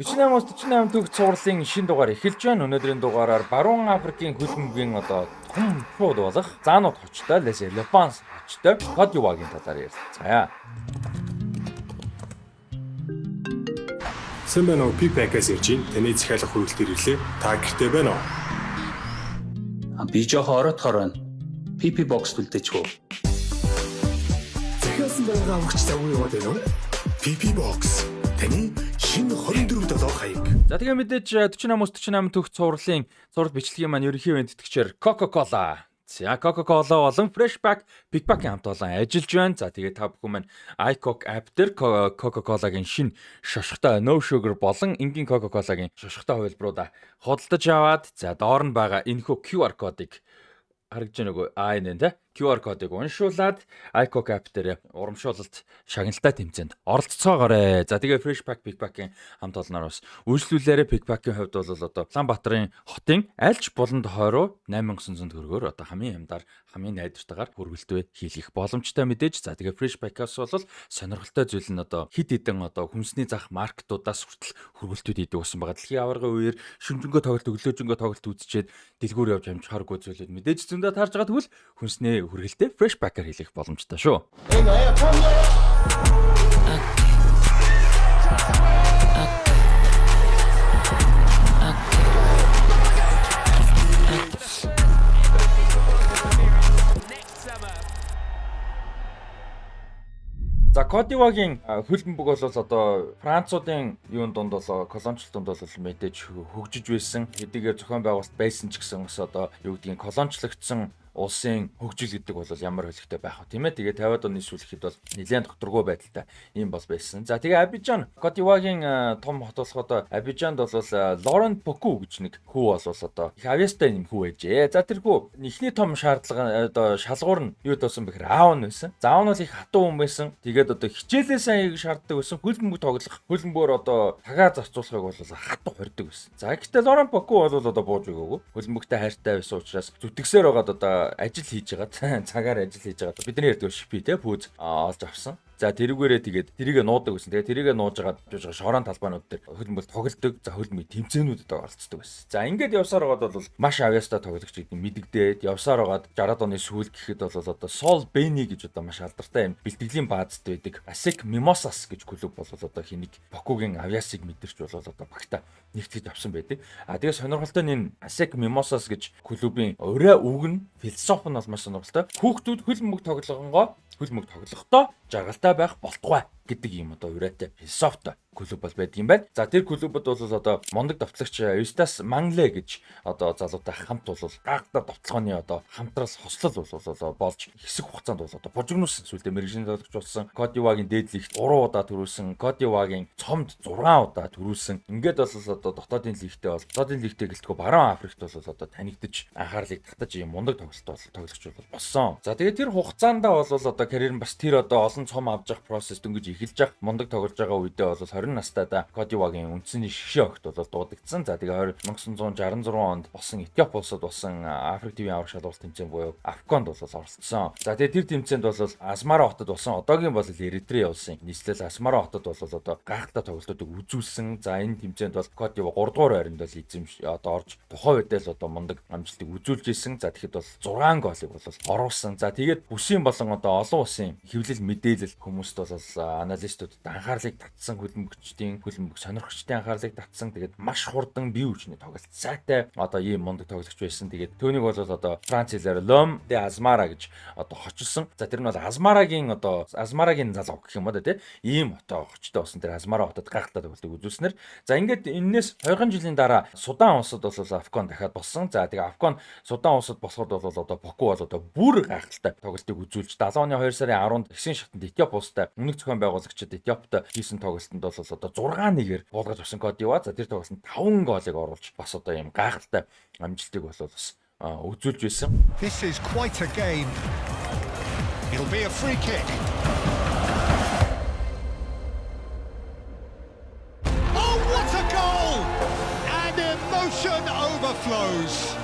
48-48 төгс цувралын шинэ дугаар эхэлж байна. Өнөөдрийн дугаараар Баруун Африкийн хөлбөмбөгийн том шууд болох Заанууд хочтой Les Elephants хочтой Côte d'Ivoire-гийн талаар ярилцгаая. Сэмбэнэ пипэкээс ирж ин таны захиалах хүрээлтээр ирлээ. Та гэртээ байна уу? Би жоохон оройтхоор байна. PP box төлдөчгөө. Захиалсан байгаа өгч завгүй яваад байна уу? PP box. Таны шинэ 24/7 хаяг. За тэгээ мэдээж 48-48 төгс цувралын цуврал бичлэгийн маань ерөнхий үеийн тэтгэгчээр Coca-Cola. За Coca-Cola болон Freshpack, Pickpack-ийн хамт олон ажиллаж байна. За тэгээ та бүхэн маань iCoke app дээр Coca-Cola-гийн шинэ шошготой No Sugar болон энгийн Coca-Cola-гийн шошготой хувилбаруудаа худалдаж аваад за доор нь байгаа энэхүү QR кодыг харагдж байна уу? Энэ тэ QR кодыг уншуулад iCoke app дээр урамшуулалт шагналтай тэмцээнд оролцоогоорой. За тэгээ Freshpack Pickpack-ийн хамт олноор бас үйлчлүүлээрээ Pickpack-ийн хувьд бол Улаанбаатарын хотын альч булан тохойроо 8900 төгрөгөөр хамгийн хямдаар хамгийн найдвартайгаар хүргэлтээ хийх боломжтой мэдээж. За тэгээ Freshpack-аас бол сонирхолтой зүйл нь хид хідэн хүнсний зах маркетуудаас хүртэл хүргэлтүүд хийдэг болсон байгаа. Дэлхийн аваргын үеэр шүнжэнгөө тоглолт өглөөжөнгөө тоглолт үзчихэд дэлгүүр явж амжихааргүй зүйлүүд мэдээж зөндөө таарж байгаа тэгвэл хүнсний хүргэлтээ Freshpack-аар хийх боломжтой шүү. За Côte d'Ivoire-гийн хөлбөмбөг бол Француудын юунд дунд колоничлолтонд бол мэдээж хөгжиж байсан. Хэдийгээр зохион байгуулалт байсан ч гэсэн бас юу гэдгийг колоничлогдсон улсын хөгжил гэдэг бол ямар хэлэхтэй байх вэ тийм ээ. Тэгээ 50-аад оны сүүлэхэд бол нэлээд докторгүй байдалтай юм бол байсан. За тэгээ Абижан Côte d'Ivoire-гийн том хот болоход Абижанд бол Laurent Gbagbo гэж нэг хүү бол их авьяастай юм хүү ээжээ. За тэр хүү ихний том шаардлага шалгуур нь юу доосон бэхэр аав нь байсан. За аав нь их хатуу хүн байсан. Тэгээд хичээлээ сайн шаарддаг байсан. Хөлбөмбөг тоглох хөлбөмбөөр тагаа зарцуулахыг бол хатуу хордог байсан. За гэхдээ Laurent Gbagbo бол бууж өгөөгүй. Хөлбөмбөгтэй хайртай байсан учраас зүтгэсээр байгаад ажил хийж байгаа цагаар ажил хийж байгаа бидний ярьдаг шипи те пүүз олж авсан. За тэрүүгээрээ тэгээд тэрийг нуудаг гэсэн. Тэгээд тэрийг нууж байгаа шороон талбайнууд дээр хөлбөмбөл тоглолдог. За хөлбөмбөгийн тэмцээнүүдэд оролцдог байсан. За ингээд явсаар байгаад бол маш авьяастай тоглогч гэдэг мэдэгдээд явсаар байгаад 60-аад оны сүүл гэхэд бол Sol Beni гэж маш алдартай юм бэлтгэлийн баазд байдаг. ASEC Mimosas гэж клуб бол хэнийг Бокугийн авьяасыг мэдэрч бол багта нэгтгэж авсан байдаг. Тэгээд сонирхолтой нь ASEC Mimosas гэж клубын өрөө үг нь философи нь бол маш сонирхолтой. Хүүхдүүд хөлбөмбөг тоглохдоо жаргалтай байх болтугай гэдэг юм ураатай философитой клуб бол байдаг юм байна. За тэр клубд бол мундаг давтлагч Eustace Mangle гэж залуутай хамт бол гаагда давталгааны хамтраас хослол болж хэсэг хугацаанд бол бужигнуулсан сүлдээ мэрэгжлийн тоглогч болсон. Côte d'Ivoire-гийн дээдлэгт 3 удаа төрүүлсэн, Côte d'Ivoire-гийн цомд 6 удаа төрүүлсэн. Ингээд бол дотоодын лигтээ гэлтгөө Баруун Африкт бол танигдж анхаарлыг татаж юм мундаг тоглогч бол болсон. За тэгээд тэр хугацаанд бол карьер нь бас тэр олон цом авч явах процесс дөнгөж эхэлж явах мундаг тоглож байгаа үедээ бол 20 настайдаа Côte d'Ivoire-гийн үндсний шгшээ огт бол дуудагдсан. За тэгээ 1966 онд болсон Этиоп улсад болсон Африк ТV-ийн аврах шалгуулт тэмцээн буюу AFCON-д бол оролцсон. За тэгээ тэр тэмцээнд бол Асмара хотод болсон одоогийн бол Эритре улсын нийслэл Асмара хотод бол гайхалтай тоглолтуудыг үзүүлсэн. За энэ тэмцээнд бол Côte d'Ivoire 3 дугаар байранд бол эзэмш орж тухайн үедээ л мундаг амжилтыг үзүүлж ирсэн. За тэгэхэд бол 6 голыг бол оруулсан. За тэгээд бүсийн болон олон улсын хэвлэл мэдээлэл хүмүүст бол аналистуудад анхаарлыг татсан хөлбөмбөг сонирхогчдын анхаарлыг татсан. Тэгээд маш хурдан бие хүчний тоглолт сайтай ийм мундаг тоглогч байсан. Тэгээд түүнийг бол Франц хэлээр L'Homme de Asmara гэж хочилсон. За тэр нь бол Асмарагийн залуу гэх юм тий. Ийм хочтой болсон. Тэр Асмара хотод гайхалтай тоглолтыг үзүүлснээр за ингээд энэс 20 жилийн дараа Судан улсад бол AFCON дахиад болсон. За тэгээ AFCON Судан улсад болохоор бол Боку бол бүр гайхалтай тоглолтыг үзүүлж 70 оны 2 сарын 10-нд Эхсэн шатанд Этиоп улстай өмнөх зохион байгуулагчид Этиопт хийсэн тоглолтод бол 6-1-ээр буулгаж авсан Côte d'Ivoire. За тэр тоглолтод 5 голыг оруулж бас ийм гайхалтай амжилтыг бол бас үзүүлж байсан. This is quite a game. It'll be a free kick. Oh, what a goal! And emotion overflows.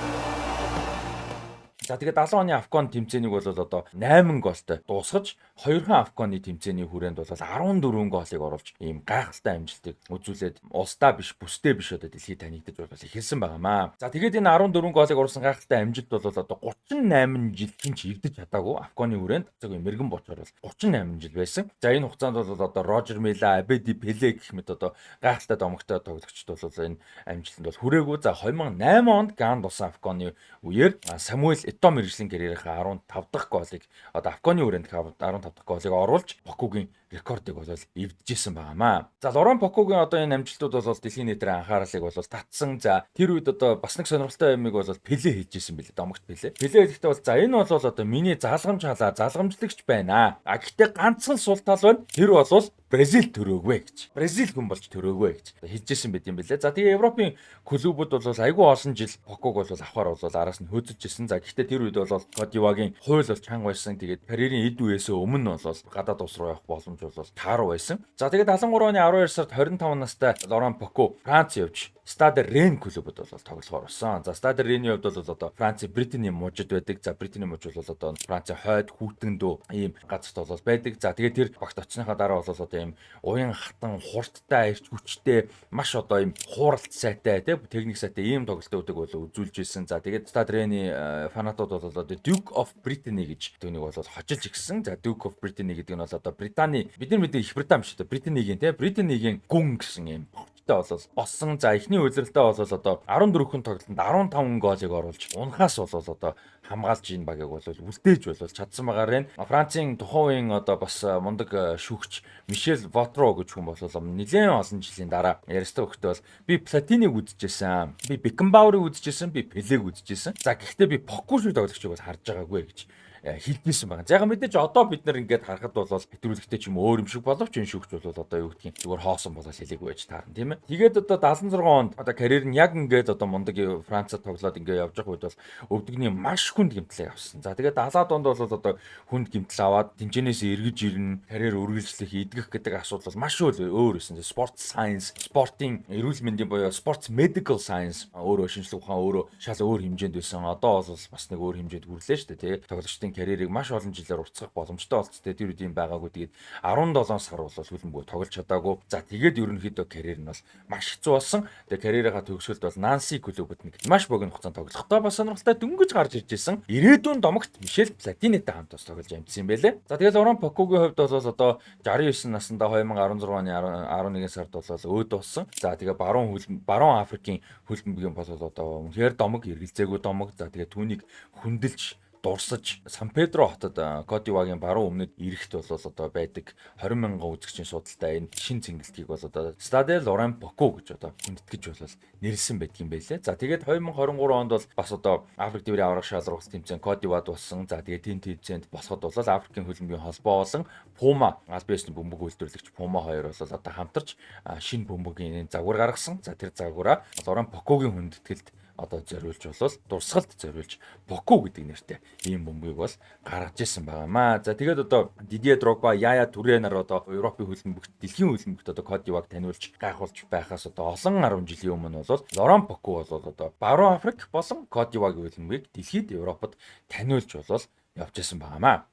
За тэгээд 70 оны Афган тэмцээнийг бол одоо 8 голтой дуусгаж 2хан Афганы тэмцээний хүрээнд бол 14 голыг оруулж ийм гайхалтай амжилтыг үзүүлээд улсдаа биш бүсдээ биш одоо дэлхийд танигдаж бол эхэлсэн байгаамаа. За тэгээд энэ 14 голыг оруулсан гайхалтай амжилт бол одоо 38 жил хинч эвдэж чадаагүй Афганы хүрээнд зөв мэрэгэн бочоор бол 38 жил байсан. За энэ хугацаанд бол одоо Рожер Мила, Абеди Пеле гэх мэт одоо гайхалтай домогтой тоглогчд бол энэ амжилтанд бол хүрээгүй. За 2008 онд Ганд усан Афганы үеэр Самуэль Этоо мэргэжлийн карьерийнхаа 15 дахь голыг одоо Афганы хүрээнд 15 дахь голыг оруулж Покугийн рекордыг бол эвдэжсэн байгаамаа. За Лоран Покугийн одоо энэ амжилтууд бол дэлхийн нийтийн анхаарлыг бол татсан. За тэр үед одоо бас нэг сонирхолтой юмыг бол Пеле хэлжсэн билээ. Домогт Пеле. Пеле хэлэхдээ бол за энэ бол одоо миний залгамж халаа залгамжлагч байна. А гэхдээ ганцхан сул тал байна. Тэр бол Бразил төрөөгвэ гэж. Бразил хүн болж төрөөгвэ гэж хэлжсэн байт юм билээ. За тэгээ Европын клубүүд бол айгүй олон жил Покуг бол авахар бол араас нь хөөцөжсэн. За гэхдээ тэр үед бол Кодивагийн хууль бол чанга байсан. Тэгээд карьерийн эд үеэсээ өмнө бол гадаад улс руу явах боломж бол тааруу байсан. За тэгээд 73 оны 12 сард 25 настай Лоран Поку Франц явж Stade Rennes клубуд бол тоглохоор болсон. За Stade Rennes-ийн хувьд бол одоо Францын Британий мужид байдаг. За Британий муж бол одоо Францын хойд хүүтэндөө ийм газарт бол байдаг. За тэгээд тэр багт очсныхаа дараа бол одоо ийм уян хатан хурдтай ирч хүчтэй маш одоо ийм хууралт сайтай техник сайтай ийм тоглолтуудыг бол үзүүлж ирсэн. За тэгээд Stade Rennes-ийн фанатууд бол одоо Duke of Brittany гэж түүнийг бол хожиж ирсэн. За Duke of Brittany гэдэг нь бол одоо Британий бид нар мэдээ Их Британи биш одоо Британигийн Британигийн гүн гэсэн ийм бол болсон. За эхний үйлрэлтээ бол одоо 14 хүн тоглолтод 15 голыг оруулж унахаас бол одоо хамгаалж ийн багийг бол үлдээж бол чадсан байгаарэ. Францын тухайн үеийн одоо бас мундаг шүүгч Мишель Вотро гэж хүн бол нэлээд олон жилийн дараа ярьсан хөхтэй бол би Платиныг үзчихсэн, би Бекенбауерыг үзчихсэн, би Пелег үзчихсэн. За гэхдээ би Поку шүү тоглогчийг бол харж байгаагүй гэж хэлдэгсэн байгаа. За яг мэдээж одоо бид нар ингээд харахад бол хэтрүүлэгтэй ч юм өөр юм шиг боловч энэ шүүгч бол одоо юу гэдгийг зүгээр хоосон болол хэлээгүй байж таарна тийм ээ. Тэгээд одоо 76 онд одоо карьер нь яг ингээд одоо мундаг Францад тоглоод ингээд явж байгаа үед бол өвдөгний маш хүнд гэмтэл авсан. За тэгээд 70-аад онд бол одоо хүнд гэмтэл аваад тэнцэнээс эргэж ирнэ, карьер үргэлжлэх, идэх гэдэг асуудал маш өөр байсан. Спорт сайенс, спортын эрүүл мэндийн буюу спортс медикал сайенс өөрөө шинжлэх ухаан өөрөө шал өөр хэмжээнд байсан. Одоо бол бас нэг өөр хэмжээнд хүрлээ шүү дээ тий. Тоглогчдын карьерийг маш олон жилээр уртсах боломжтой болцтой. Тэр үеийн байгаагүй. Тэгээд 17 сар бол хөлбөмбөг тоглож чадаагүй. За тэгээд ерөнхийдөө карьер нь бол маш хэцүү болсон. Тэгээд карьерийнхаа төгсгөлд бол Нанси клубуд нэг маш богино хугацаанд тоглохдоо бас сонирхолтой дөнгөж гарч ирж байсан. Ирээдүйн домогт Мишель Платинетай хамт бас тоглож амжсан юм байлээ. За тэгээд Лоран Покугийн хувьд бол одоо 69 наснда 2016 оны 11 сард бол өөд болсон. За тэгээд баруун Африкийн хөлбөмбөгийн бол одоо үнэхээр домог эргэлзээгүй домог. За тэгээд түүнийг хүндэлж дурсаж Сан Педро хотод Кодивагийн баруун өмнөд ирэхт бол одоо байдаг 20,000 үзэгчийн судалтай энэ шин цэнгэлтгийг бол одоо Stade Lorraine Poku гэж одоо хүндэтгэж бол нэрлсэн байдгийн байлээ. За тэгээд 2023 онд бол бас одоо Африк дэврийн аврах шалралт тэмцээн Кодивад болсон. За тэгээд тэн тэмцээнд босоход бол Африкийн хөлбөмбөгийн холбоо болон Puma аль биесний бөмбөг үйлдвэрлэгч Puma хоёр бол одоо хамтарч шинэ бөмбөгийн загвар гаргасан. За тэр загвараа Lorraine Poku-гийн хүндэтгэлд одоо зориулж болол дурсгалд зориулж Поку гэдэг нэртэй ийм бөмбөгийг бол гаргаж ирсэн байгаамаа. За тэгээд одоо Дидье Дрогба, Яя Туре нар одоо Европын хөлбөмбөгт, дэлхийн хөлбөмбөгт одоо Кодиваг таниулж гайхуулж байхаас одоо олон 10 жилийн өмнө бол Лоран Поку бол одоо баруун Африк болон Кодивагийн хөлбөмбөгийг дэлхийд Европод таниулж бол явж ирсэн байгаамаа.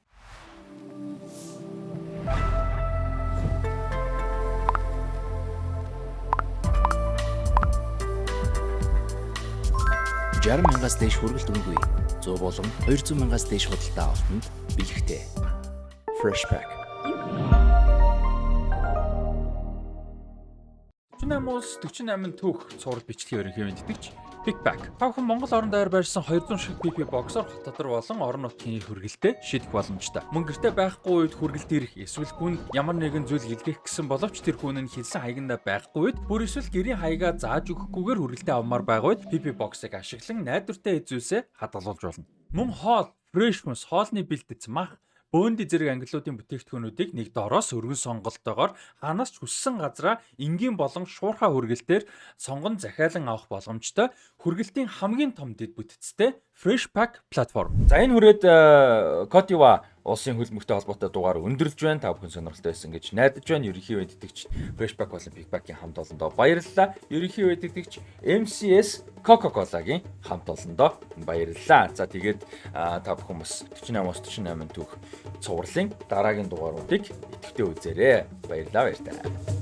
$60,000-аас дээш хүргэлт үнэгүй 100 болон 200,000-аас дээш худалдаа авалтанд бэлэгтэй. Freshpack. 48 улс 48 түүх цуврал бичлэгийн ерөнхий мэдтгэж Pickback. Та бүхэн Монгол орон даяар байрсан 200 шиг PP боксоор хот дотор болон орон нутгийн хүргэлтэд шийдэх боломжтой. Мөн гэртээ байхгүй үед хүргэлт ирэх эсвэл хүн ямар нэгэн зүйл илгээх гэсэн боловч тэр хүн нь хэлсэн хаягнда байхгүй үед бүр эсвэл гэрийн хаягаа зааж өгөхгүйгээр хүргэлтээ авмаар байгаа үед PP боксыг ашиглан найдвартай эзүүсээ хадгалуулж болно. Мөн хоол, фрешмус, хоолны бэлтгэц, мах бөөнди зэрэг ангиллуудын бүтээгдэхүүнүүдийг нэг доороос өргөн сонголтоогоор ханаас ч хүссэн газраа энгийн болон шуурхай хүргэлтээр сонгон захиалан авах боломжтой хүргэлтийн хамгийн том дэд бүтцтэй Freshpack платформ. За энэ хүрээд Кодива улсын хөлбөмбөгтэй холбоотой дугаар өндөрлж байна. Та бүхэн сонирхолтой байсан гэж найдаж байна. Ерөнхий мэдтгэгч Freshpack болон Pickback-ийн хамт олондоо баярлалаа. Ерөнхий мэдтгэгч MCS Coca-Cola-гийн хамт олондоо баярлалаа. За тэгээд та бүхэн бас 48-48 түүх цувралын дараагийн дугааруудыг идэвхтэй үзээрэй. Баярлалаа баяртай.